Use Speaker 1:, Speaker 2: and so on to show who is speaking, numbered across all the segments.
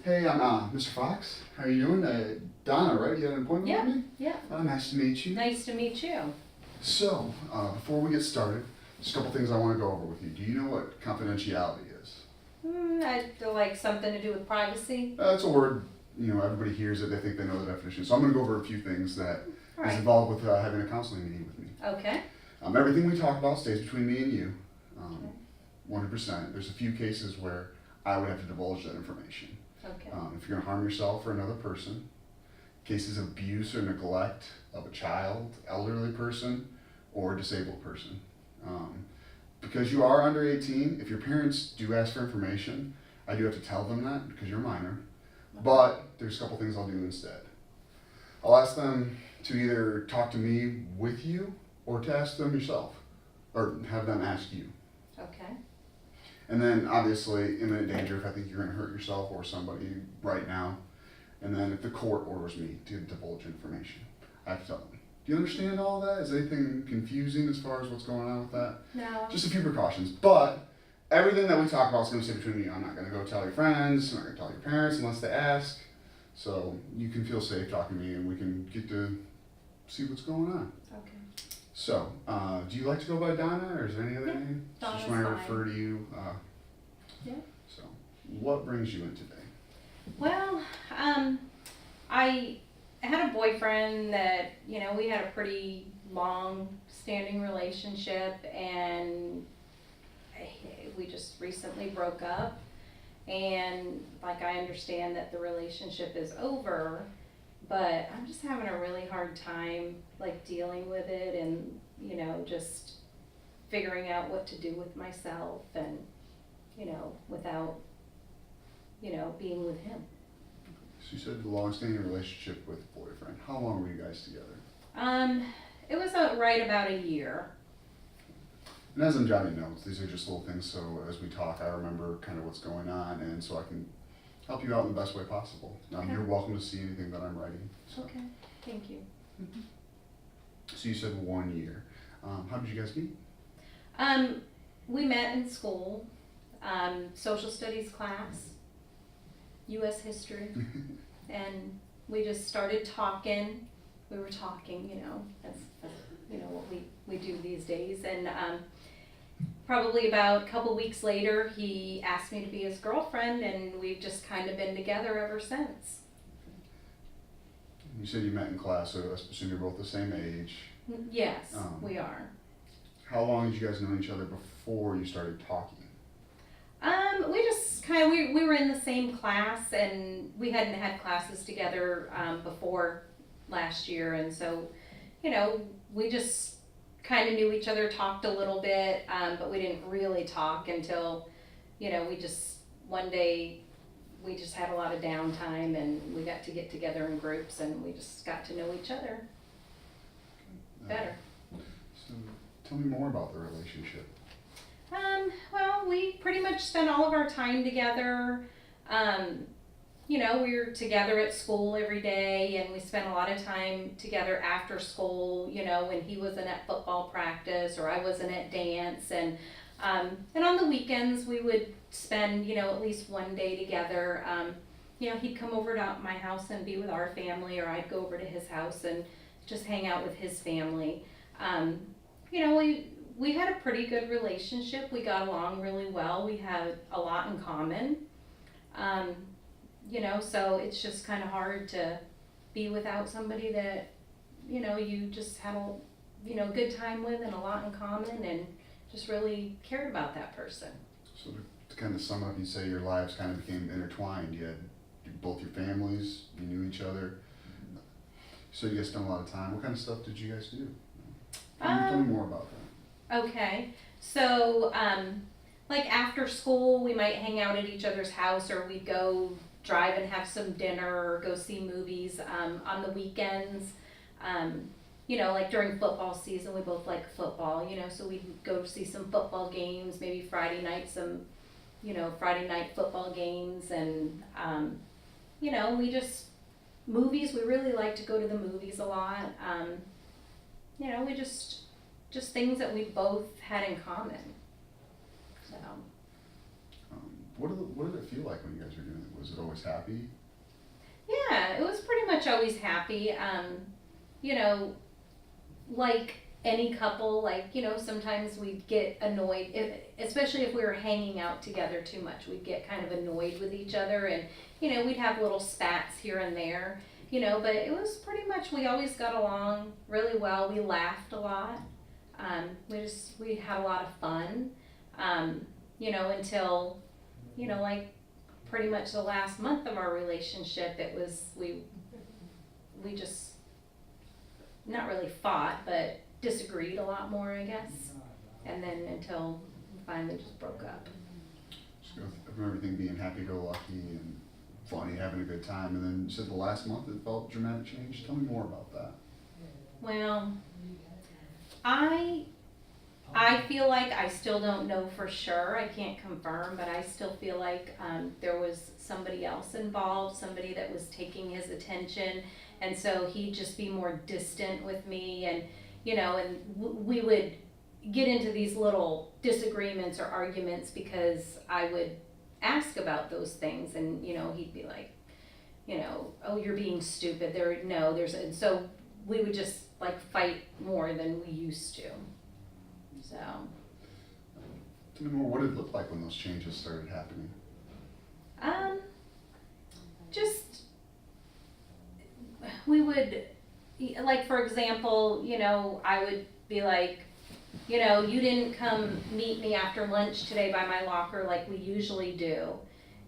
Speaker 1: Hey, I'm Mr. Fox. How are you doing? Donna, right? You had an appointment
Speaker 2: Yeah,
Speaker 1: with me?
Speaker 2: yeah.
Speaker 1: Nice to meet you.
Speaker 2: Nice to meet you.
Speaker 1: So, before we get started, just a couple things I want to go over with you. Do you know what confidentiality is?
Speaker 2: I feel like something to do with privacy.
Speaker 1: It's a word, everybody hears it, they think they know the definition. So I'm going to go over a few things that
Speaker 2: All
Speaker 1: is
Speaker 2: right.
Speaker 1: involved with having a counseling meeting with me.
Speaker 2: Okay.
Speaker 1: Everything we talk about stays between me and you, 100%. There's a few cases where I would have to divulge that information.
Speaker 2: Okay.
Speaker 1: If you're going to harm yourself or another person, cases of abuse or neglect of a child, elderly person, or disabled person. Because you are under 18, if your parents do ask for information, I do have to tell them that because you're a minor. But there's a couple things I'll do instead. I'll ask them to either talk to me with you or to ask them yourself, or have them ask you.
Speaker 2: Okay.
Speaker 1: And then obviously imminent danger if I think you're going to hurt yourself or somebody right now. And then if the court orders me to divulge information, I have to tell them. Do you understand all that? Is anything confusing as far as what's going on with that?
Speaker 2: No.
Speaker 1: Just a few precautions. But everything that we talk about is going to stay between you. I'm not going to go tell your friends. I'm not going to tell your parents unless they ask. So you can feel safe talking to me and we can get to see what's going on.
Speaker 2: Okay.
Speaker 1: So, do you like to go by Donna or is there any other
Speaker 2: Yeah,
Speaker 1: name?
Speaker 2: Donna's
Speaker 1: Just when I
Speaker 2: fine.
Speaker 1: refer to you.
Speaker 2: Yeah.
Speaker 1: So, what brings you in today?
Speaker 2: Well, I had a boyfriend that, we had a pretty long standing relationship and we just recently broke up. And like I understand that the relationship is over, but I'm just having a really hard time like dealing with it and, just figuring out what to do with myself and, without, being with him.
Speaker 1: So you said a long-standing relationship with a boyfriend. How long were you guys together?
Speaker 2: It was right about a year.
Speaker 1: And as I'm jotting notes, these are just little things so as we talk, I remember kind of what's going on and so I can help you out in the best way possible.
Speaker 2: Okay.
Speaker 1: You're welcome to see anything that I'm writing. So.
Speaker 2: Okay, thank you.
Speaker 1: So you said 1 year. How did you guys meet?
Speaker 2: We met in school, social studies class, U.S. history, and we just started talking. We were talking, that's what we do these days. And probably about a couple weeks later, he asked me to be his girlfriend, and we've just kind of been together ever since.
Speaker 1: You said you met in class, so I assume you're both the same age.
Speaker 2: Yes, we are.
Speaker 1: How long did you guys know each other before you started talking?
Speaker 2: We just kind of, we were in the same class and we hadn't had classes together before last year, and so, we just kind of knew each other, talked a little bit, but we didn't really talk until, we just, one day, we just had a lot of downtime and we got to get together in groups and we just got to know each other better.
Speaker 1: So tell me more about the relationship.
Speaker 2: Well, we pretty much spent all of our time together. We were together at school every day and we spent a lot of time together after school, when he wasn't at football practice or I wasn't at dance. And on the weekends we would spend, at least one day together. He'd come over to my house and be with our family, or I'd go over to his house and just hang out with his family. We had a pretty good relationship. We got along really well. We had a lot in common. So it's just kind of hard to be without somebody that, you just had a, good time with and a lot in common and just really cared about that person.
Speaker 1: So to kind of sum up, you say your lives kind of became intertwined. You had both your families, you knew each other. So you guys spent a lot of time. What kind of stuff did you guys do? Tell me more about that.
Speaker 2: Okay, so like after school we might hang out at each other's house, or we'd go drive and have some dinner or go see movies. On the weekends, like during football season, we both like football, so we'd go see some football games, maybe Friday night, some Friday night football games. And we just, movies, we really like to go to the movies a lot. We just things that we both had in common. So
Speaker 1: What did it feel like when you guys were doing it? Was it always happy?
Speaker 2: Yeah, it was pretty much always happy. You know, like any couple, like, you know, sometimes we'd get annoyed, especially if we were hanging out together too much, we'd get kind of annoyed with each other, and, you know, we'd have little spats here and there, you know, but it was pretty much, we always got along really well. We laughed a lot. We had a lot of fun, you know, until, you know, like pretty much the last month of our relationship, it was, we just not really fought, but disagreed a lot more, I guess. And then until we finally just broke up.
Speaker 1: Just go from everything being happy-go-lucky and funny, having a good time, and then you said the last month it felt dramatic change. Tell me more about that.
Speaker 2: Well, I feel like I still don't know for sure. I can't confirm, but I still feel like there was somebody else involved, somebody that was taking his attention, and so he'd just be more distant with me, and you know, and we would get into these little disagreements or arguments because I would ask about those things, and you know, he'd be like, you know, oh, you're being stupid. And so we would just like fight more than we used to. So.
Speaker 1: Tell me more, what did it look like when those changes started happening?
Speaker 2: Just, we would, like for example, you know, I would be like, you know, you didn't come meet me after lunch today by my locker like we usually do.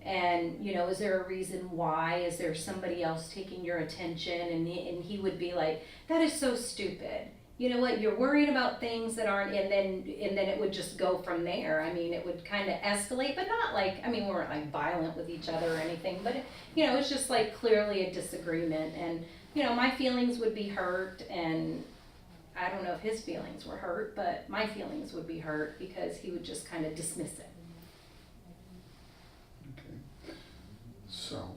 Speaker 2: And, you know, is there a reason why? Is there somebody else taking your attention? And he would be like, that is so stupid. You know what, you're worried about things that aren't, and then it would just go from there. I mean, it would kind of escalate, but not like, I mean, we weren't like violent with each other or anything, but you know, it's just like clearly a disagreement, and you know, my feelings would be hurt, and I don't know if his feelings were hurt, but my feelings would be hurt because he would just kind of dismiss it.
Speaker 1: Okay. So,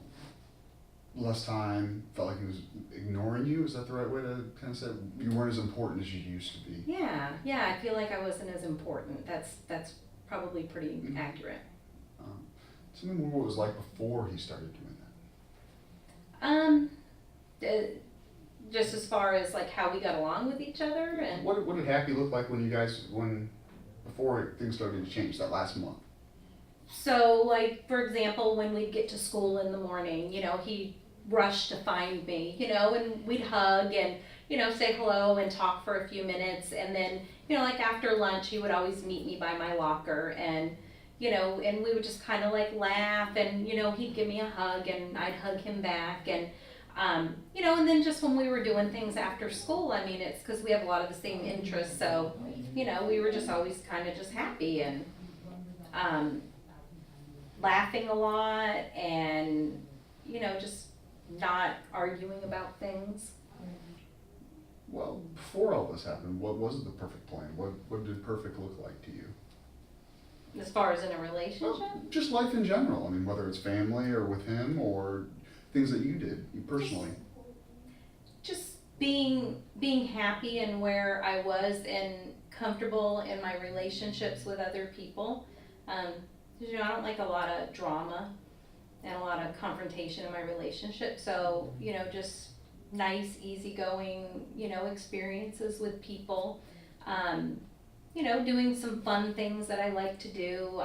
Speaker 1: less time, felt like he was ignoring you. Is that the right way to kind of say it? You weren't as important as you used to be?
Speaker 2: Yeah, I feel like I wasn't as important. That's probably pretty accurate.
Speaker 1: Tell me more what it was like before he started doing
Speaker 2: that. Just as far as like how we got along with each other, and
Speaker 1: what did happy look like before things started to change that last month?
Speaker 2: So like, for example, when we'd get to school in the morning, you know, he'd rush to find me, you know, and we'd hug and, you know, say hello and talk for a few minutes. And then, you know, like after lunch, he would always meet me by my locker, and, you know, and we would just kind of like laugh, and, you know, he'd give me a hug and I'd hug him back. And, you know, and then just when we were doing things after school, I mean, it's because we have a lot of the same interests. So, you know, we were just always kind of just happy and, laughing a lot, and you know, just not arguing about things.
Speaker 1: Well, before all this happened, what was the perfect plan? What did perfect look like to you?
Speaker 2: As far as in a relationship?
Speaker 1: Well, just life in general. I mean, whether it's family or with him or things that you did you personally.
Speaker 2: Just being happy and where I was and comfortable in my relationships with other people. You know, I don't like a lot of drama and a lot of confrontation in my relationship. So, you know, just nice, easygoing, you know, experiences with people. You know, doing some fun things that I like to do.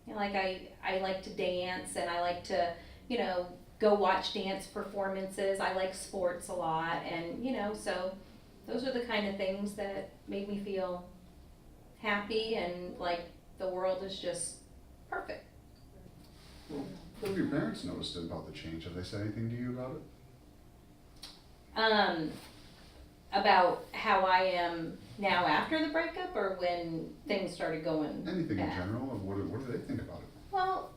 Speaker 2: You know, like I like to dance, and I like to, you know, go watch dance performances. I like sports a lot, and, you know, so those are the kind of things that made me feel happy and like the world is just perfect.
Speaker 1: Well, what have your parents noticed about the change? Have they said anything to you about it?
Speaker 2: About how I am now after the breakup, or when things started going
Speaker 1: Anything
Speaker 2: bad?
Speaker 1: in general? What do they think about it?
Speaker 2: Well,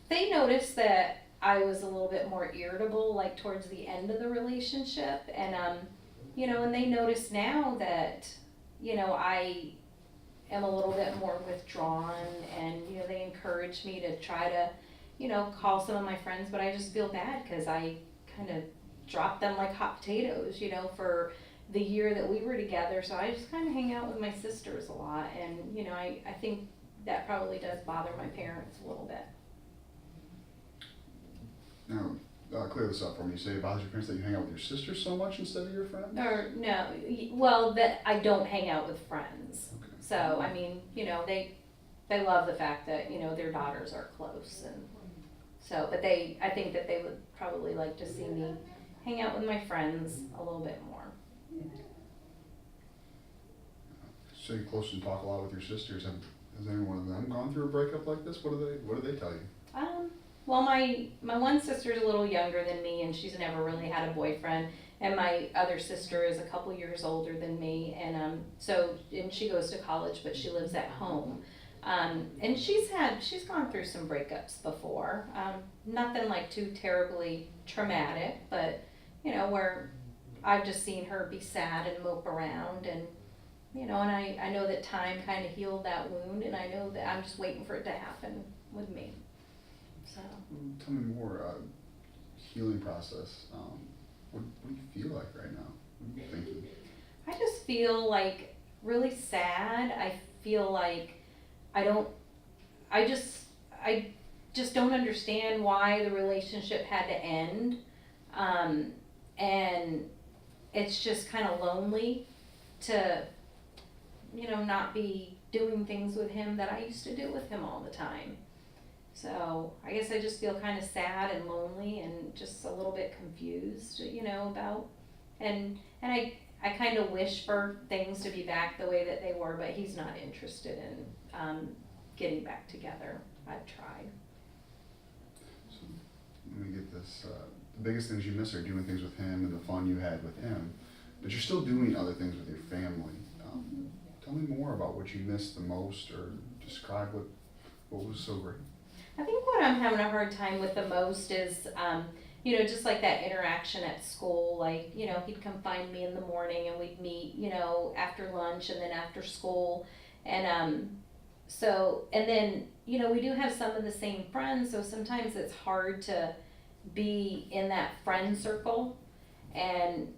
Speaker 2: they noticed that I was a little bit more irritable, like towards the end of the relationship, and you know, and they notice now that, you know, I am a little bit more withdrawn, and you know, they encourage me to try to, you know, call some of my friends, but I just feel bad because I kind of dropped them like hot potatoes, you know, for the year that we were together. So I just kind of hang out with my sisters a lot, and you know, I think that probably does bother my parents a little bit.
Speaker 1: Now, clear this up for me. You say it bothers your parents that you hang out with your sister so much instead of your friends?
Speaker 2: Or no, well, that I don't hang out with friends.
Speaker 1: Okay.
Speaker 2: So, I mean, they love the fact that, their daughters are close and so, but I think that they would probably like to see me hang out with my friends a little bit more.
Speaker 1: So you're close and talk a lot with your sisters. Has any one of them gone through a breakup like this? What do they tell you?
Speaker 2: Well, my one sister's a little younger than me, and she's never really had a boyfriend. And my other sister is a couple years older than me, and and she goes to college, but she lives at home. And she's gone through some breakups before. Nothing like too terribly traumatic, but where I've just seen her be sad and mope around, and and I know that time kind of healed that wound, and I know that I'm just waiting for it to happen with me. So.
Speaker 1: Tell me more. Healing process. What do you feel like right now? What are you thinking?
Speaker 2: I just feel like really sad. I feel like I just don't understand why the relationship had to end. And it's just kind of lonely to, not be doing things with him that I used to do with him all the time. So I guess I just feel kind of sad and lonely and just a little bit confused, about, and I kind of wish for things to be back the way that they were, but he's not interested in getting back together. I've tried.
Speaker 1: So let me get this. The biggest things you miss are doing things with him and the fun you had with him, but you're still doing other things with your family. Tell me more about what you missed the most, or describe what was so great.
Speaker 2: I think what I'm having a hard time with the most is, just like that interaction at school. Like, he'd come find me in the morning and we'd meet, after lunch and then after school. And and then, we do have some of the same friends, so sometimes it's hard to be in that friend circle and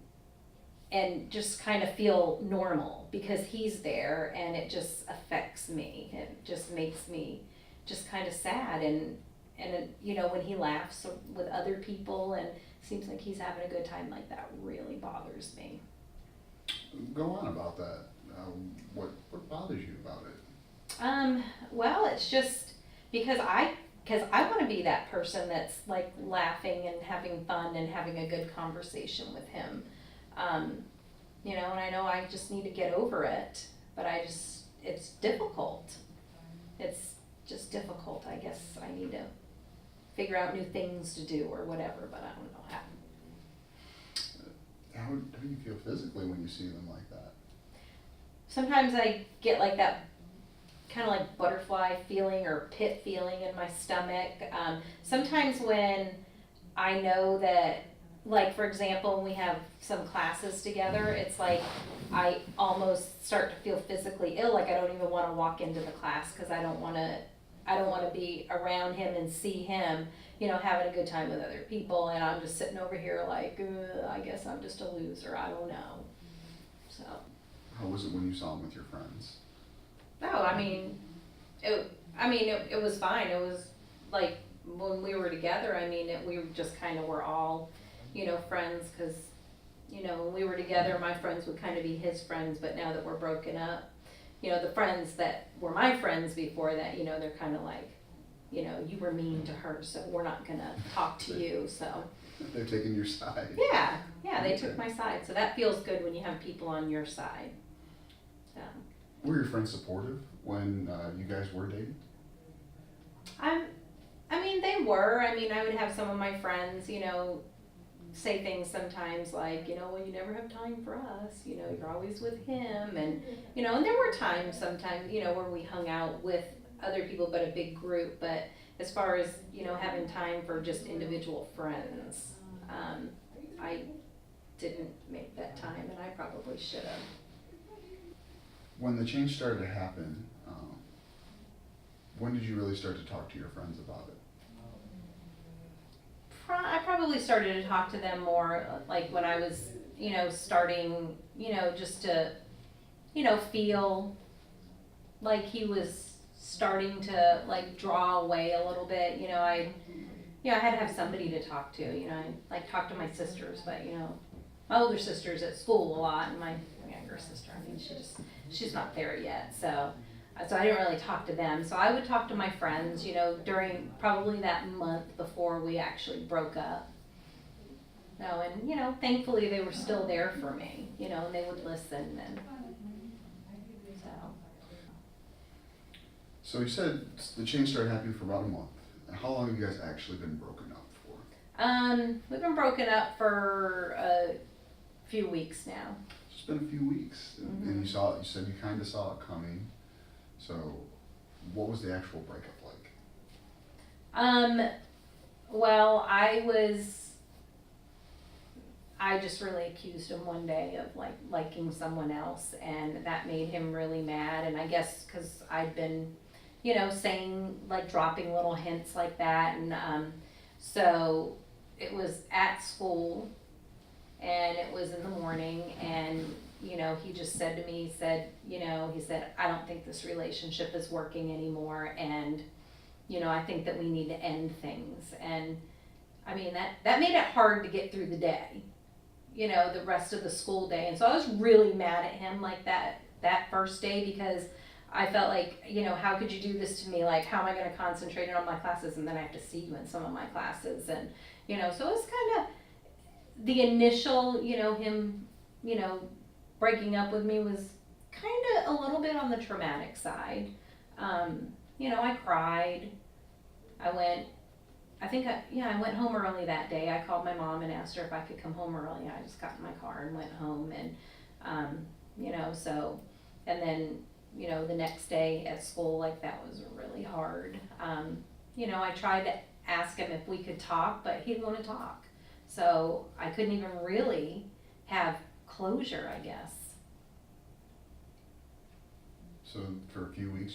Speaker 2: just kind of feel normal because he's there, and it just affects me. It just makes me just kind of sad, and when he laughs with other people and seems like he's having a good time, like that really bothers me.
Speaker 1: Go on about that. What bothers you about it?
Speaker 2: Well, it's just because I want to be that person that's like laughing and having fun and having a good conversation with him. And I know I just need to get over it, but it's difficult. It's just difficult. I guess I need to figure out new things to do or whatever, but I don't know how.
Speaker 1: How do you feel physically when you see them like that?
Speaker 2: Sometimes I get like that kind of like butterfly feeling or pit feeling in my stomach. Sometimes when I know that, like for example, when we have some classes together, it's like I almost start to feel physically ill. Like I don't even want to walk into the class because I don't want to be around him and see him, having a good time with other people, and I'm just sitting over here like, I guess I'm just a loser. I don't know. So.
Speaker 1: How was it when you saw him with your friends?
Speaker 2: Oh, it was fine. It was like when we were together. We just kind of were all, friends, because, when we were together, my friends would kind of be his friends. But now that we're broken up, the friends that were my friends before that, they're kind of like, you were mean to her, so we're not gonna talk to you. So.
Speaker 1: They're taking your side.
Speaker 2: Yeah, they took my side. So that feels good when you have people on your side. So.
Speaker 1: Were your friends supportive when you guys were dating?
Speaker 2: They were. I would have some of my friends, say things sometimes like, well, you never have time for us, you're always with him. And, and there were times sometimes, where we hung out with other people, but a big group. But as far as, having time for just individual friends, I didn't make that time, and I probably should have.
Speaker 1: When the change started to happen, when did you really start to talk to your friends about it?
Speaker 2: I probably started to talk to them more like when I was, starting, just to, feel like he was starting to like draw away a little bit. you know, I had to have somebody to talk to, you know, I like talk to my sisters, but you know, my older sister's at school a lot, and my younger sister, I mean, she's not there yet, so I didn't really talk to them. So I would talk to my friends, you know, during probably that month before we actually broke up. No, and you know, thankfully they were still there for me, you know, and they would listen, and so.
Speaker 1: So you said the change started happening for about a month. And how long have you guys actually been broken up for?
Speaker 2: We've been broken up for a few weeks now.
Speaker 1: It's been a few weeks, and you said you kind of saw it coming. So, what was the actual breakup like?
Speaker 2: Well, I just really accused him one day of like liking someone else, and that made him really mad. And I guess because I'd been, you know, saying like dropping little hints like that, and so it was at school, and it was in the morning, and you know, he just said to me, he said, I don't think this relationship is working anymore, and you know, I think that we need to end things. And I mean, that made it hard to get through the day, you know, the rest of the school day. And so I was really mad at him like that first day, because I felt like, you know, how could you do this to me? Like, how am I going to concentrate on my classes, and then I have to see you in some of my classes? And, you know, so it was kind of the initial, you know, him, you know, breaking up with me was kind of a little bit on the traumatic side. You know, I cried. I went home early that day. I called my mom and asked her if I could come home early. I just got in my car and went home, and, you know, so, and then, you know, the next day at school, like, that was really hard. You know, I tried to ask him if we could talk, but he didn't want to talk. So I couldn't even really have closure, I guess.
Speaker 1: So for a few weeks,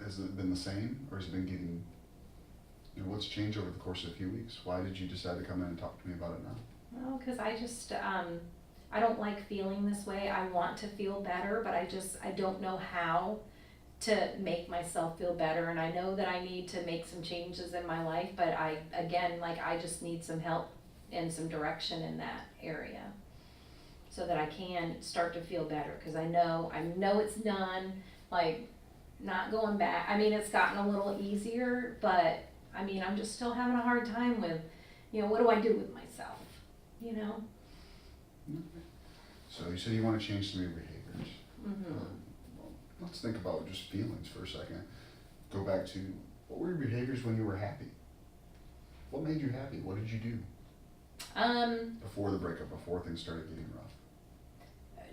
Speaker 1: has it been the same, or has it been getting, you know, what's changed over the course of a few weeks? Why did you decide to come in and talk to me about it now?
Speaker 2: Well, because I just, I don't like feeling this way. I want to feel better, but I don't know how to make myself feel better. And I know that I need to make some changes in my life, but I just need some help and some direction in that area, so that I can start to feel better. Because I know it's done, like, not going back. I mean, it's gotten a little easier, but I mean, I'm just still having a hard time with, you know, what do I do with myself, you know?
Speaker 1: So you said you want to change some of your behaviors.
Speaker 2: Mm-hmm.
Speaker 1: Well, let's think about just feelings for a second. Go back to, what were your behaviors when you were happy? What made you happy? What did you do? Before the breakup, before things started getting rough.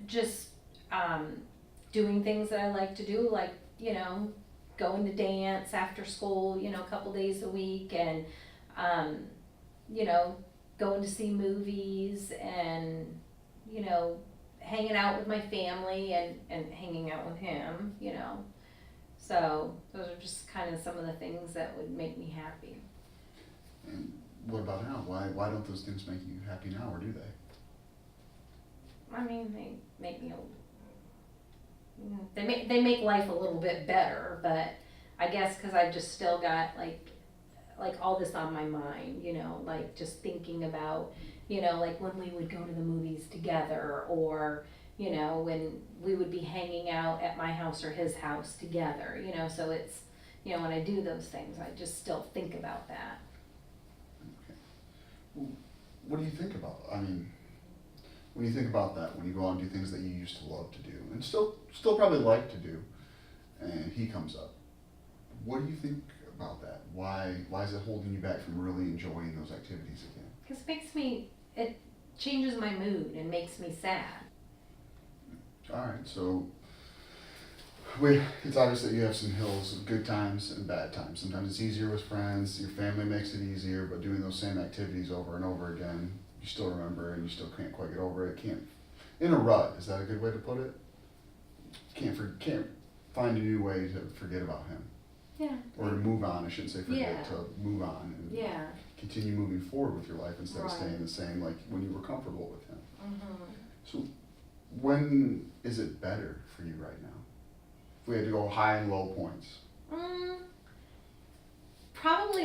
Speaker 2: Just doing things that I like to do, like, you know, going to dance after school, you know, a couple days a week, and you know, going to see movies, and you know, hanging out with my family, and hanging out with him, you know. So those are just kind of some of the things that would make me happy.
Speaker 1: And what about now? Why don't those things make you happy now, or do they?
Speaker 2: I mean, they make me they make life a little bit better, but I guess because I've just still got like all this on my mind, you know, like just thinking about, you know, like when we would go to the movies together, or you know, when we would be hanging out at my house or his house together, you know. So it's, you know, when I do those things, I just still think about that.
Speaker 1: Okay. Well, what do you think about? I mean, when you think about that, when you go out and do things that you used to love to do, and still probably like to do, and he comes up, what do you think about that? Why is it holding you back from really enjoying those activities again?
Speaker 2: Because it changes my mood and makes me sad.
Speaker 1: All right, so it's obvious that you have some hills of good times and bad times. Sometimes it's easier with friends, your family makes it easier, but doing those same activities over and over again, you still remember and you still can't quite get over it. In a rut, is that a good way to put it? Can't find a new way to forget about him.
Speaker 2: Yeah.
Speaker 1: Or to move on, I shouldn't say forget,
Speaker 2: Yeah.
Speaker 1: to move on and
Speaker 2: Yeah.
Speaker 1: continue moving forward with your life instead of
Speaker 2: Right.
Speaker 1: staying the same, like when you were comfortable with him.
Speaker 2: Mm-hmm.
Speaker 1: So when is it better for you right now? If we had to go high and low points.
Speaker 2: Probably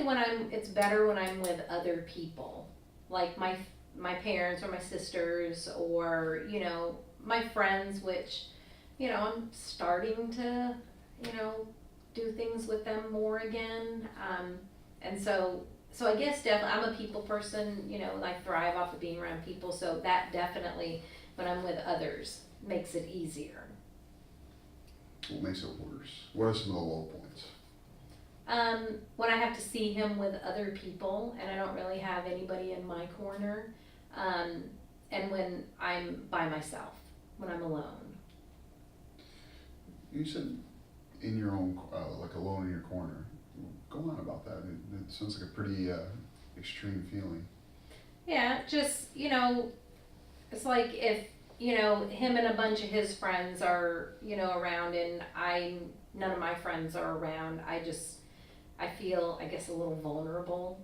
Speaker 2: it's better when I'm with other people, like my parents or my sisters or, my friends, which, I'm starting to, do things with them more again. And so I guess definitely, I'm a people person, I thrive off of being around people, so that definitely, when I'm with others, makes it easier.
Speaker 1: What makes it worse? What are some of the low points?
Speaker 2: When I have to see him with other people and I don't really have anybody in my corner, and when I'm by myself, when I'm alone.
Speaker 1: You said in your own, like alone in your corner. Go on about that. It sounds like a pretty extreme feeling.
Speaker 2: Yeah, just, it's like if, him and a bunch of his friends are, around and none of my friends are around, I feel, I guess, a little vulnerable,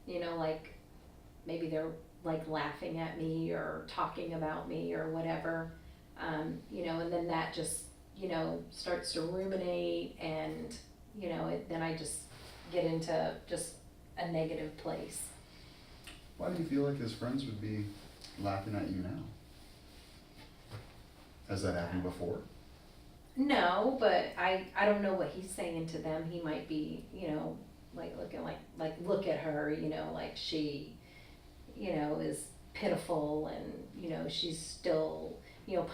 Speaker 2: like maybe they're like laughing at me or talking about me or whatever, and then that just, starts to ruminate and, then I just get into just a negative place.
Speaker 1: Why do you feel like his friends would be laughing at you now? Has that happened before?
Speaker 2: No, but I don't know what he's saying to them. He might be, like looking like look at her, like she, is pitiful and, she's still,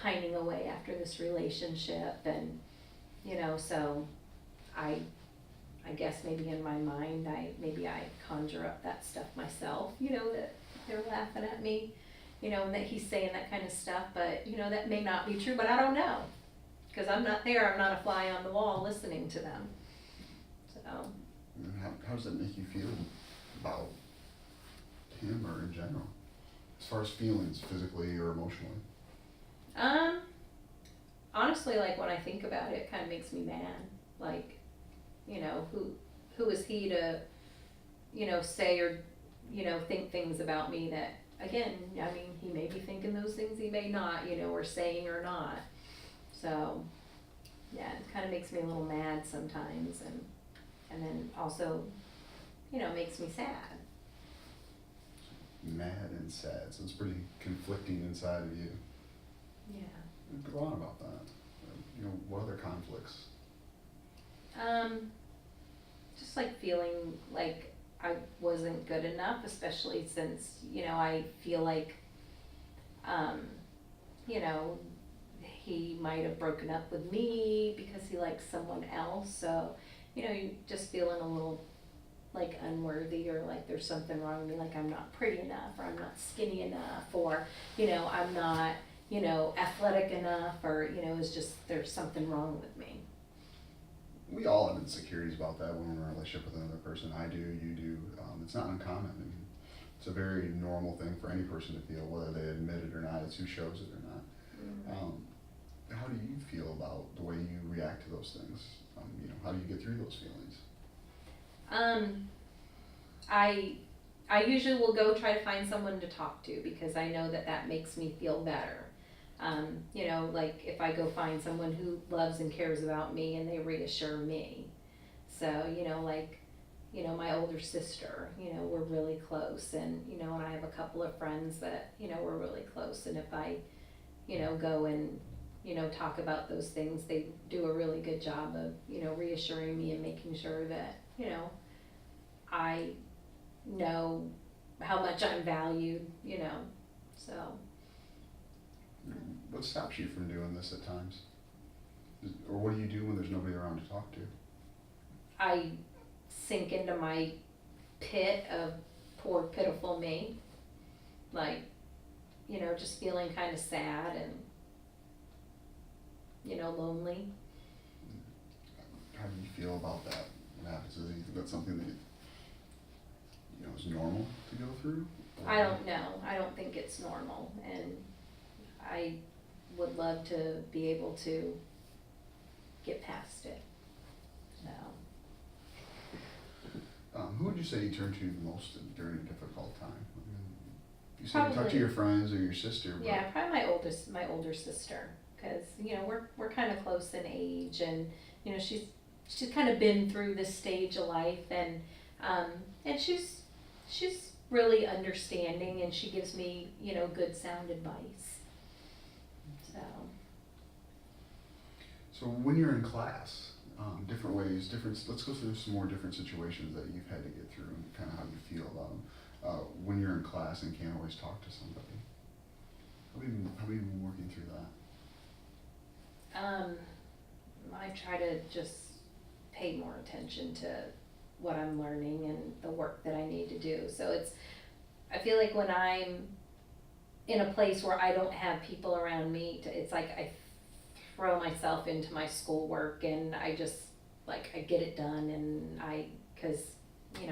Speaker 2: pining away after this relationship and, so I guess maybe in my mind, I conjure up that stuff myself, that they're laughing at me, and that he's saying that kind of stuff, but, that may not be true, but I don't know. Because I'm not there, I'm not a fly on the wall listening to them. So.
Speaker 1: And how does that make you feel about him or in general? As far as feelings, physically or emotionally?
Speaker 2: Honestly, like when I think about it, it kind of makes me mad. Like, who is he to, say or, think things about me that, again, I mean, he may be thinking those things, he may not, or saying or not. So, yeah, it kind of makes me a little mad sometimes, and then also, makes me sad.
Speaker 1: Mad and sad, so it's pretty conflicting inside of you.
Speaker 2: Yeah.
Speaker 1: Go on about that. What other conflicts?
Speaker 2: Just like feeling like I wasn't good enough, especially since, I feel like, he might have broken up with me because he likes someone else. So, you just feeling a little like unworthy or like there's something wrong with me, like I'm not pretty enough or I'm not skinny enough or, I'm not, athletic enough or, it's just there's something wrong with me.
Speaker 1: We all have insecurities about that when we're in a relationship with another person. I do, you do. It's not uncommon. I mean, it's a very normal thing for any person to feel, whether they admit it or not. It's who shows it or not.
Speaker 2: Mm-hmm.
Speaker 1: How do you feel about the way you react to those things? How do you get through those feelings?
Speaker 2: I usually will go try to find someone to talk to because I know that makes me feel better. Like if I go find someone who loves and cares about me and they reassure me. So, my older sister, we're really close and, and I have a couple of friends that, we're really close. And if I, go and, talk about those things, they do a really good job of, reassuring me and making sure that, I know how much I'm valued, so.
Speaker 1: What stops you from doing this at times? Or what do you do when there's nobody around to talk to?
Speaker 2: I sink into my pit of poor, pitiful me. Like, just feeling kind of sad and, lonely.
Speaker 1: How do you feel about that? What happens? Do you think that's something that is normal to go through? Or?
Speaker 2: I don't know. I don't think it's normal, and I would love to be able to get past it. So.
Speaker 1: Who would you say you turn to the most during a difficult time? I mean, you said
Speaker 2: Probably,
Speaker 1: you talk to your friends or your sister. But
Speaker 2: yeah, probably my older sister, because we're kind of close in age, and she's kind of been through this stage of life, and And she's really understanding, and she gives me, good sound advice. So,
Speaker 1: So when you're in class, different ways, let's go through some more different situations that you've had to get through and kind of how you feel about them. When you're in class and can't always talk to somebody. How have you been working through that?
Speaker 2: I try to just pay more attention to what I'm learning and the work that I need to do. So I feel like when I'm in a place where I don't have people around me, it's like I throw myself into my schoolwork, and I just, I get it done, and cause,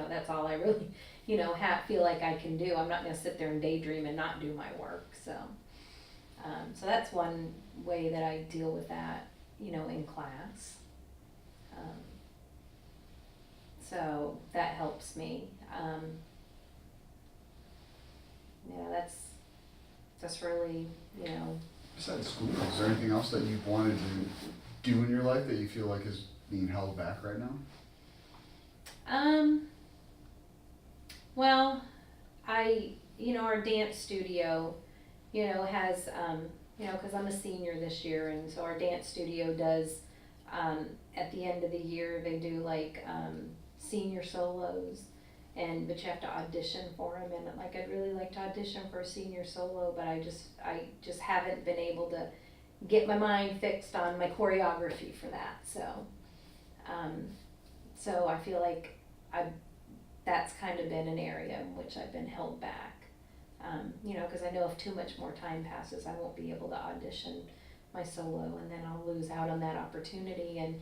Speaker 2: that's all I really, feel like I can do. I'm not gonna sit there and daydream and not do my work, so. So that's one way that I deal with that, in class. So that helps me. That's really,
Speaker 1: Besides school, is there anything else that you've wanted to do in your life that you feel like is being held back right now?
Speaker 2: Well, our dance studio, has, cause I'm a senior this year, and so our dance studio does, at the end of the year, they do senior solos, but you have to audition for them, and I'd really like to audition for a senior solo, but I just haven't been able to get my mind fixed on my choreography for that, so I feel like that's kind of been an area in which I've been held back. Cause I know if too much more time passes, I won't be able to audition my solo, and then I'll lose out on that opportunity. And,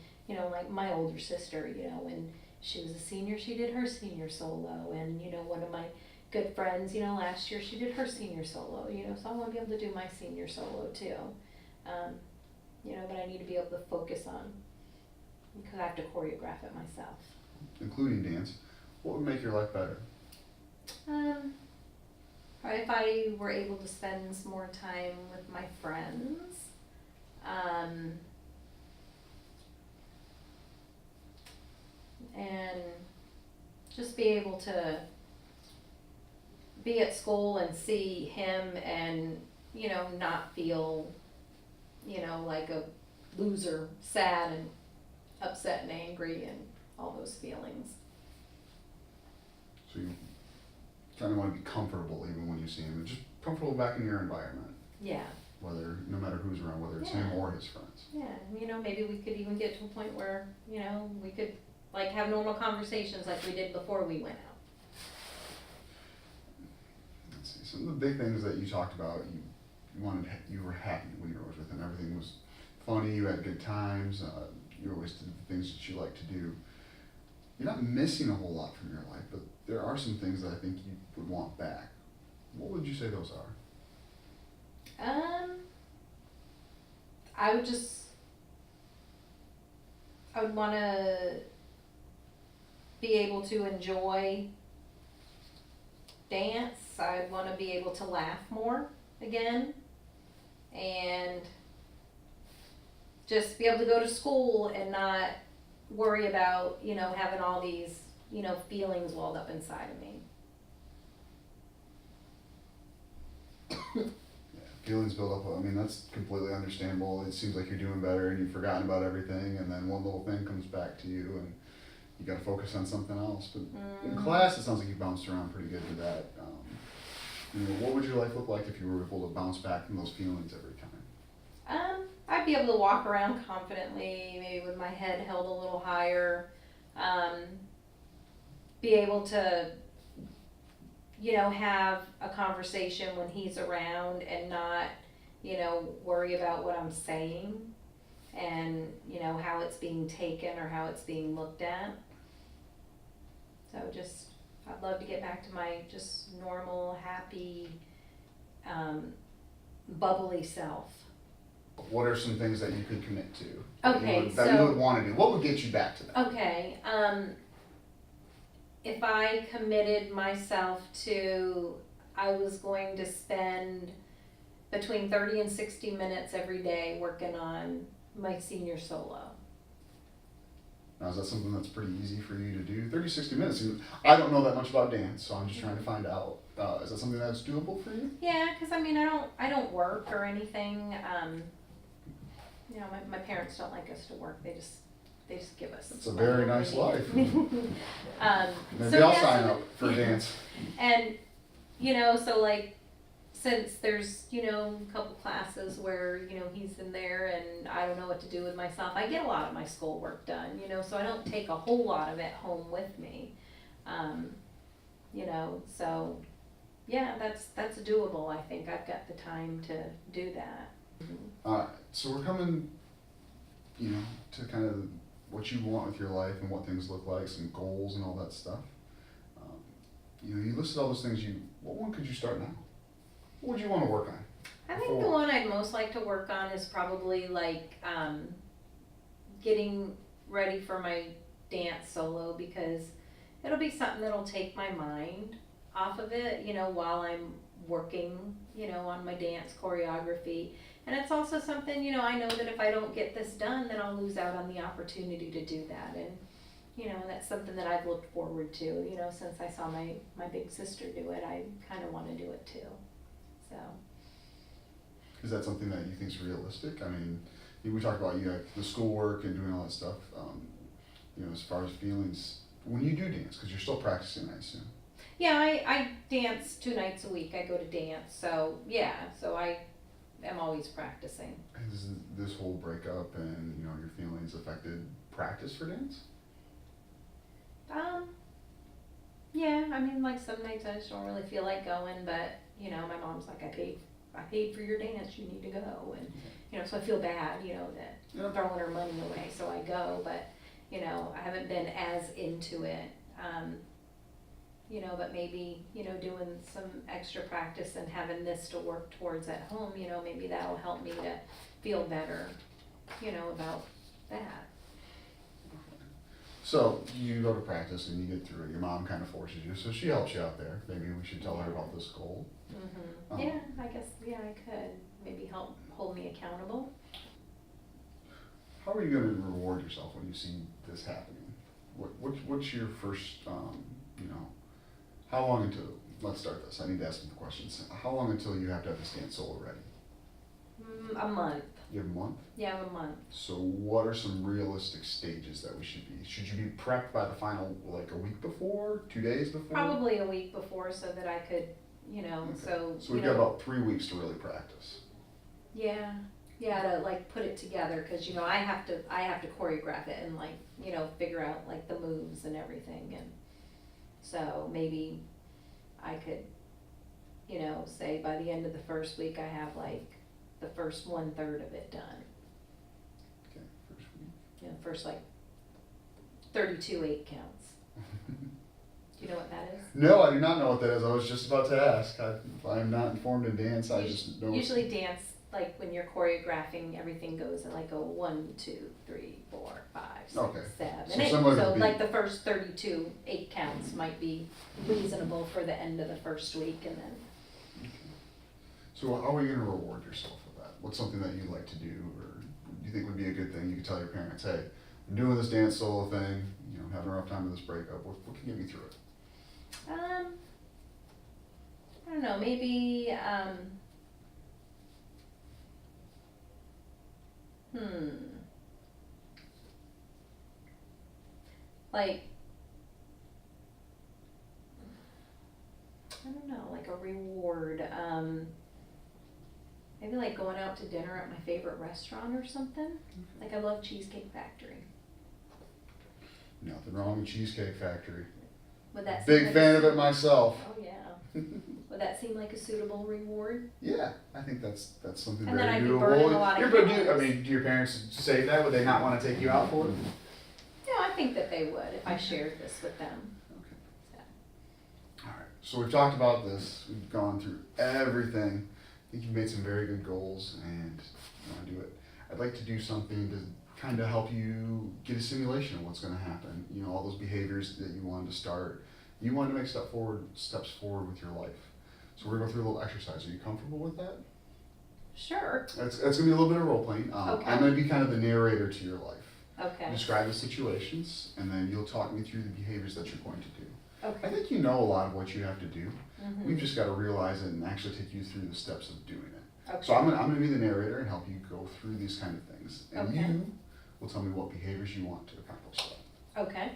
Speaker 2: like my older sister, when she was a senior, she did her senior solo, and, one of my good friends, last year she did her senior solo, so I want to be able to do my senior solo too. But I need to be able to focus on, because I have to choreograph it myself.
Speaker 1: Including dance. What would make your life better?
Speaker 2: If I were able to spend some more time with my friends, and just be able to be at school and see him and, not feel, like a loser, sad and upset and angry and all those feelings.
Speaker 1: So you kind of want to be comfortable even when you see him, and just comfortable back in your environment.
Speaker 2: Yeah.
Speaker 1: No matter who's around, whether it's him or his friends.
Speaker 2: Yeah, maybe we could even get to a point where, we could have normal conversations like we did before we went out.
Speaker 1: Let's see, some of the big things that you talked about, you were happy when you were with him. Everything was funny, you had good times, you always did the things that you like to do. You're not missing a whole lot from your life, but there are some things that I think you would want back. What would you say those are?
Speaker 2: I would want to be able to enjoy dance. I'd want to be able to laugh more again, and just be able to go to school and not worry about, having all these, feelings walled up inside of me.
Speaker 1: Feelings build up. I mean, that's completely understandable. It seems like you're doing better and you've forgotten about everything, and then one little thing comes back to you, and you got to focus on something else. But in class, it sounds like you bounced around pretty good with that. What would your life look like if you were able to bounce back from those feelings every time?
Speaker 2: I'd be able to walk around confidently, maybe with my head held a little higher. Be able to, have a conversation when he's around and not, worry about what I'm saying and, how it's being taken or how it's being looked at. So I'd love to get back to my just normal, happy, bubbly self.
Speaker 1: What are some things that you could commit to?
Speaker 2: Okay,
Speaker 1: that you would want to do? What would get you back to that?
Speaker 2: Okay, if I committed myself to, I was going to spend between 30 and 60 minutes every day working on my senior solo.
Speaker 1: Now, is that something that's pretty easy for you to do? 30, 60 minutes. I don't know that much about dance, so I'm just trying to find out. Is that something that's doable for you?
Speaker 2: Yeah, because I mean, I don't work or anything. You know, my parents don't like us to work. They just give us.
Speaker 1: It's a very nice life. Maybe
Speaker 2: So
Speaker 1: I'll
Speaker 2: yeah,
Speaker 1: sign
Speaker 2: so
Speaker 1: up for dance.
Speaker 2: And, you know, so like, since there's, you know, a couple classes where, you know, he's in there and I don't know what to do with myself, I get a lot of my schoolwork done, you know, so I don't take a whole lot of it home with me. You know, so, yeah, that's doable, I think. I've got the time to do that.
Speaker 1: So we're coming, you know, to kind of what you want with your life and what things look like, some goals and all that stuff. You know, you listed all those things. What one could you start now? What would you want to work on?
Speaker 2: I think the one I'd most like to work on is probably like getting ready for my dance solo, because it'll be something that'll take my mind off of it, you know, while I'm working, you know, on my dance choreography. And it's also something, you know, I know that if I don't get this done, then I'll lose out on the opportunity to do that. And, you know, that's something that I've looked forward to, you know, since I saw my big sister do it. I kind of want to do it too. So.
Speaker 1: Is that something that you think is realistic? I mean, we talked about the schoolwork and doing all that stuff. You know, as far as feelings, when you do dance, because you're still practicing, I assume.
Speaker 2: Yeah, I dance 2 nights a week. I go to dance. So, yeah, so I am always practicing.
Speaker 1: Has this whole breakup and, you know, your feelings affected practice for dance?
Speaker 2: Yeah, I mean, like some nights I just don't really feel like going, but, you know, my mom's like, I paid for your dance, you need to go. And, you know, so I feel bad, you know, that I'm throwing her money away, so I go, but, you know, I haven't been as into it. You know, but maybe, you know, doing some extra practice and having this to work towards at home, you know, maybe that'll help me to feel better, you know, about that.
Speaker 1: So you go to practice and you get through it. Your mom kind of forces you, so she helps you out there. Maybe we should tell her about this goal.
Speaker 2: Mm-hmm. Yeah, I guess, yeah, I could. Maybe help hold me accountable.
Speaker 1: How are you going to reward yourself when you see this happening? What's your first, you know, how long until, let's start this. I need to ask some questions. How long until you have to have this dance solo ready?
Speaker 2: A month.
Speaker 1: You have a month?
Speaker 2: Yeah, a month.
Speaker 1: So what are some realistic stages that we should be? Should you be prepped by the final, like a week before, 2 days before?
Speaker 2: Probably a week before, so that I could, you know,
Speaker 1: okay. So we've got about 3 weeks to really practice.
Speaker 2: Yeah, to like put it together, because, you know, I have to choreograph it and, like, you know, figure out like the moves and everything. And so maybe I could, you know, say by the end of the first week I have like the first 1/3 of it done.
Speaker 1: Okay, first week.
Speaker 2: You know, first like 32 8 counts. Do you know what that is?
Speaker 1: No, I do not know what that is. I was just about to ask. I am not informed in dance. I just know.
Speaker 2: Usually dance, like when you're choreographing, everything goes in like a 1 2 3 4 5 6
Speaker 1: okay.
Speaker 2: 7
Speaker 1: So
Speaker 2: 8.
Speaker 1: similar to
Speaker 2: So
Speaker 1: the
Speaker 2: like the first 32 8 counts might be reasonable for the end of the first week, and then.
Speaker 1: Okay. So how are you going to reward yourself for that? What's something that you like to do, or you think would be a good thing? You could tell your parents, hey, I'm doing this dance solo thing. You know, having a rough time with this breakup. What can get me through it?
Speaker 2: I don't know, maybe, like, I don't know, like a reward, maybe like going out to dinner at my favorite restaurant or something. Like, I love Cheesecake Factory.
Speaker 1: Nothing wrong with Cheesecake Factory.
Speaker 2: Would that
Speaker 1: Big fan of it myself.
Speaker 2: Oh, yeah. Would that seem like a suitable reward?
Speaker 1: Yeah, I think that's something
Speaker 2: And
Speaker 1: very
Speaker 2: then I'd be
Speaker 1: doable.
Speaker 2: burning a lot of calories.
Speaker 1: Do your parents say that? Would they not want to take you out for it?
Speaker 2: No, I think that they would if I shared this with them.
Speaker 1: Okay.
Speaker 2: So.
Speaker 1: All right. So we've talked about this. We've gone through everything. I think you've made some very good goals, and you want to do it. I'd like to do something to kind of help you get a simulation of what's going to happen. You know, all those behaviors that you wanted to start. You wanted to make steps forward with your life. So we're going to go through a little exercise. Are you comfortable with that?
Speaker 2: Sure.
Speaker 1: That's going to be a little bit of role playing.
Speaker 2: Okay.
Speaker 1: I'm going to be kind of the narrator to your life.
Speaker 2: Okay.
Speaker 1: Describe the situations, and then you'll talk me through the behaviors that you're going to do. I
Speaker 2: Okay.
Speaker 1: think you know a lot of what you have to do.
Speaker 2: Mhm.
Speaker 1: We've just got to realize it and actually take you through the steps of doing it.
Speaker 2: Okay.
Speaker 1: So I'm gonna be the narrator and help you go through these kind of things. And
Speaker 2: Okay.
Speaker 1: you will tell me what behaviors you want to accomplish that.
Speaker 2: Okay.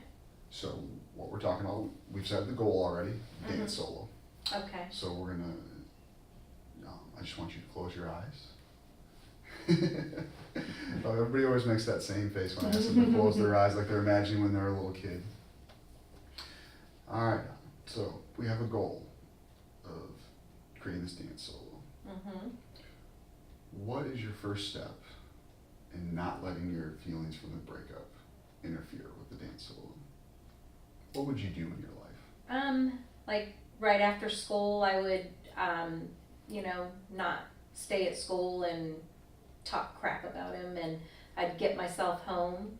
Speaker 1: So what we're talking about, we've set the goal already, dance solo.
Speaker 2: Okay.
Speaker 1: So we're gonna, I just want you to close your eyes. Oh, everybody always makes that same face when I ask them to close their eyes like they're imagining when they're a little kid. Alright, so we have a goal of creating this dance solo.
Speaker 2: Mhm.
Speaker 1: What is your first step in not letting your feelings from the breakup interfere with the dance solo? What would you do in your life?
Speaker 2: Like right after school, I would, not stay at school and talk crap about him, and I'd get myself home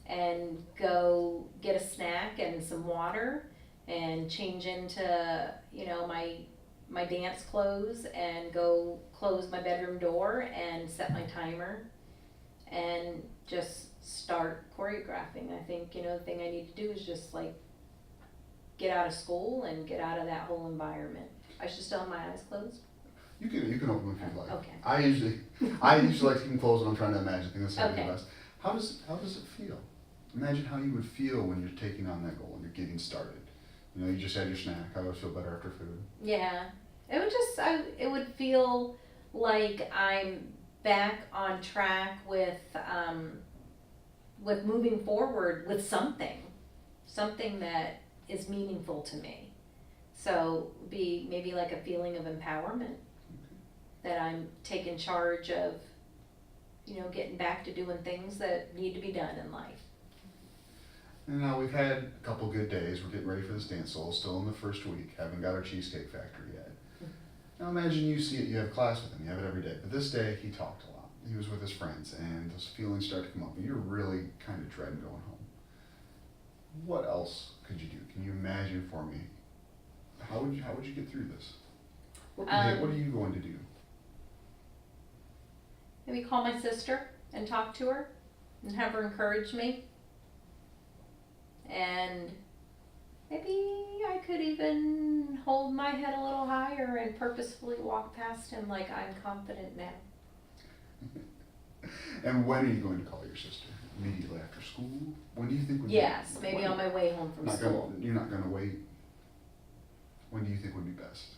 Speaker 2: and go get a snack and some water and change into, my dance clothes and go close my bedroom door and set my timer and just start choreographing. I think, the thing I need to do is just like get out of school and get out of that whole environment. I should still have my eyes closed?
Speaker 1: You can open them if you'd like.
Speaker 2: Okay.
Speaker 1: I usually like to keep them closed when I'm trying to imagine things that's
Speaker 2: Okay.
Speaker 1: the best. How does it feel? Imagine how you would feel when you're taking on that goal and you're getting started. You just had your snack. How would it feel better after food?
Speaker 2: Yeah. It would feel like I'm back on track with moving forward with something that is meaningful to me. So be maybe like a feeling of empowerment, that I'm taking charge of, getting back to doing things that need to be done in life.
Speaker 1: And now we've had a couple good days. We're getting ready for this dance solo. Still in the first week. Haven't got our Cheesecake Factory yet. Now imagine you have class with him. You have it every day. But this day he talked a lot. He was with his friends, and those feelings start to come up. And you're really kind of dreading going home. What else could you do? Can you imagine for me? How would you get through this? What are you going to do?
Speaker 2: Maybe call my sister and talk to her and have her encourage me. And maybe I could even hold my head a little higher and purposefully walk past him like I'm confident now.
Speaker 1: And when are you going to call your sister? Immediately after school? When do you think would
Speaker 2: Yes,
Speaker 1: be?
Speaker 2: maybe on my way home from school.
Speaker 1: You're not going to wait. When do you think would be best?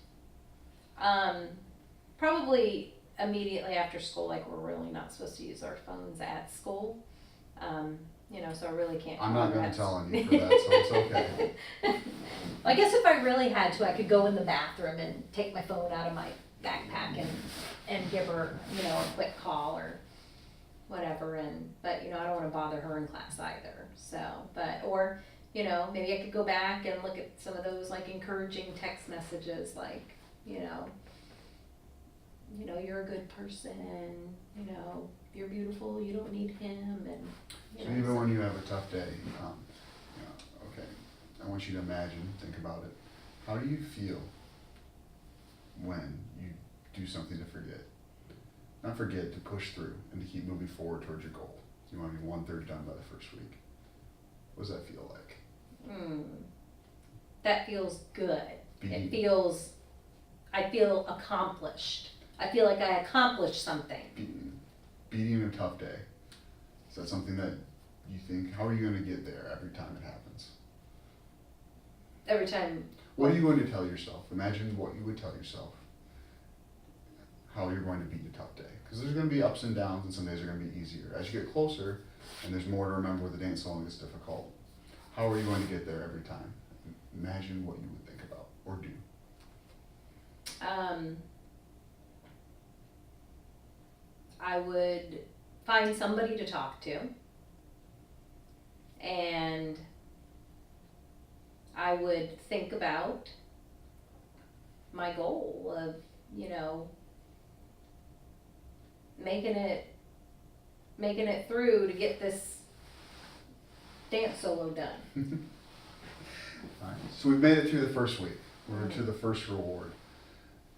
Speaker 2: Probably immediately after school, like we're really not supposed to use our phones at school. So I really can't.
Speaker 1: I'm not going to tell on you for that, so it's okay.
Speaker 2: I guess if I really had to, I could go in the bathroom and take my phone out of my backpack and give her, a quick call or whatever. But I don't want to bother her in class either. So, maybe I could go back and look at some of those like encouraging text messages, like, you're a good person, you're beautiful, you don't need him, and
Speaker 1: So even when you have a tough day, okay, I want you to think about it. How do you feel when you do something to forget? Not forget, to push through and to keep moving forward towards your goal. You want to be 1/3 done by the first week. What does that feel like?
Speaker 2: That feels good. I feel accomplished. I feel like I accomplished something.
Speaker 1: Beating a tough day. Is that something that you think, how are you going to get there every time it happens?
Speaker 2: Every time.
Speaker 1: What are you going to tell yourself? Imagine what you would tell yourself. How you're going to beat a tough day. Because there's going to be ups and downs, and some days are going to be easier. As you get closer, and there's more to remember with the dance solo gets difficult, how are you going to get there every time? Imagine what you would think about or do.
Speaker 2: I would find somebody to talk to, and I would think about my goal of, making it through to get this dance solo done.
Speaker 1: All right. So we've made it through the first week. We're to the first reward.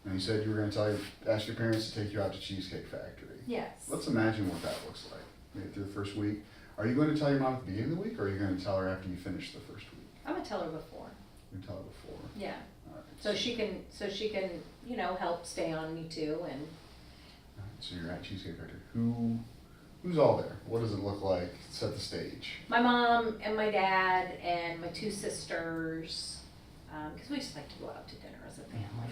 Speaker 1: And you said you were going to ask your parents to take you out to Cheesecake Factory.
Speaker 2: Yes.
Speaker 1: Let's imagine what that looks like. Made it through the first week. Are you going to tell your mom at the beginning of the week, or are you going to tell her after you finish the first week?
Speaker 2: I'm gonna tell her before.
Speaker 1: You can tell her before.
Speaker 2: Yeah.
Speaker 1: All right.
Speaker 2: So she can, you know, help stay on me too, and
Speaker 1: All right, so you're at Cheesecake Factory. Who's all there? What does it look like? Set the stage.
Speaker 2: my mom and my dad and my two sisters, because we just like to go out to dinner as a family.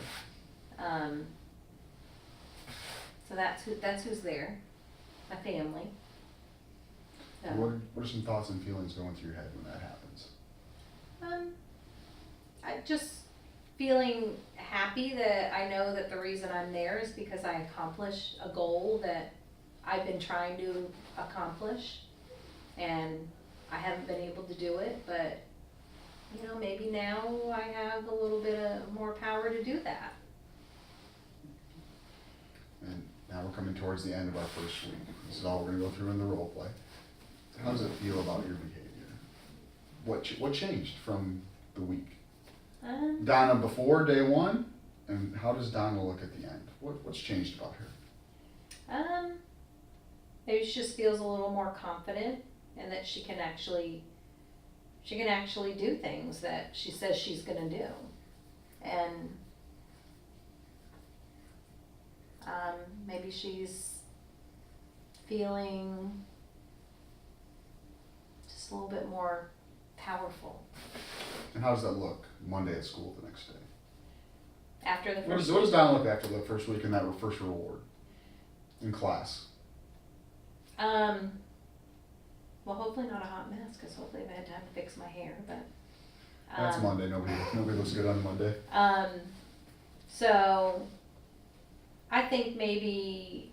Speaker 2: So that's who's there, my family. So,
Speaker 1: What are some thoughts and feelings going through your head when that happens?
Speaker 2: I just feeling happy that I know that the reason I'm there is because I accomplished a goal that I've been trying to accomplish, and I haven't been able to do it, but you know, maybe now I have a little bit of more power to do that.
Speaker 1: And now we're coming towards the end of our first week. This is all we're gonna go through in the role play. How does it feel about your behavior? What changed from the week? Donna before day one, and how does Donna look at the end? What's changed about her?
Speaker 2: Maybe she just feels a little more confident, and that she can actually do things that she says she's gonna do, and maybe she's feeling just a little bit more powerful
Speaker 1: And how does that look Monday at school the next day?
Speaker 2: after the
Speaker 1: What
Speaker 2: first.
Speaker 1: does Donna look after the first week and that first reward in class?
Speaker 2: Well, hopefully not a hot mess, because hopefully I've had time to fix my hair, but.
Speaker 1: That's Monday. Nobody looks good on Monday.
Speaker 2: So I think maybe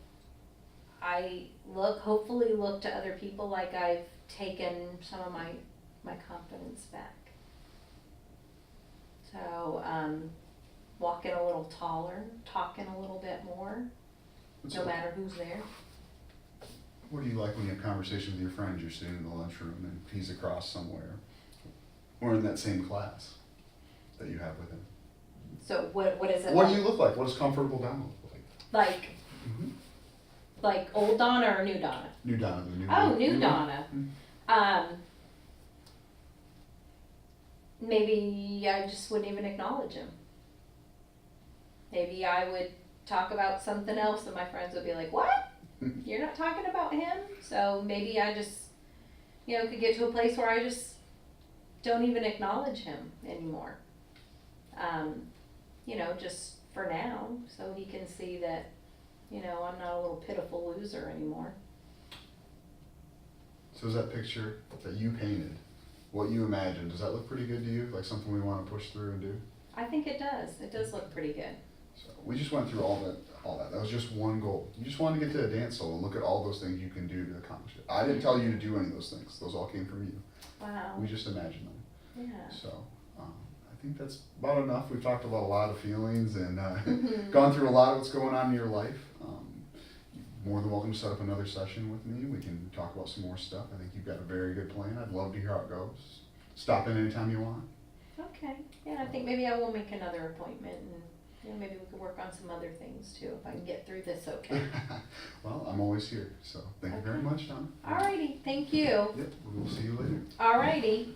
Speaker 2: I hopefully look to other people like I've taken some of my confidence back. So, walking a little taller, talking a little bit more, no matter who's there.
Speaker 1: What do you like when you have conversation with your friends? You're sitting in the lunchroom and he's across somewhere, or in that same class that you have with him.
Speaker 2: So what is it?
Speaker 1: What
Speaker 2: like?
Speaker 1: do you look like? What does comfortable Donna look like?
Speaker 2: Like,
Speaker 1: Mm-hmm.
Speaker 2: like old Donna or new Donna?
Speaker 1: New Donna, the new.
Speaker 2: Oh, new Donna. Maybe I just wouldn't even acknowledge him. Maybe I would talk about something else and my friends would be like, what? You're not talking about him? So maybe I just, you know, could get to a place where I just don't even acknowledge him anymore. You know, just for now, so he can see that, you know, I'm not a little pitiful loser anymore.
Speaker 1: So is that picture that you painted, what you imagined, does that look pretty good to you? Like something we want to push through and do?
Speaker 2: I think it does. It does look pretty good.
Speaker 1: So we just went through all that. That was just one goal. You just wanted to get to a dance solo and look at all those things you can do to accomplish it. I didn't tell you to do any of those things. Those all came from you.
Speaker 2: Wow.
Speaker 1: We just imagined them.
Speaker 2: Yeah.
Speaker 1: So I think that's about enough. We've talked about a lot of feelings and
Speaker 2: Mhm.
Speaker 1: gone through a lot of what's going on in your life. You're more than welcome to set up another session with me. We can talk about some more stuff. I think you've got a very good plan. I'd love to hear how it goes. Stop in anytime you want.
Speaker 2: Okay. Yeah, I think maybe I will make another appointment, and you know, maybe we could work on some other things too if I can get through this okay.
Speaker 1: Well, I'm always here. So thank you very
Speaker 2: Okay.
Speaker 1: much, Donna.
Speaker 2: Alrighty, thank you.
Speaker 1: Yep, we will see you later.
Speaker 2: Alrighty.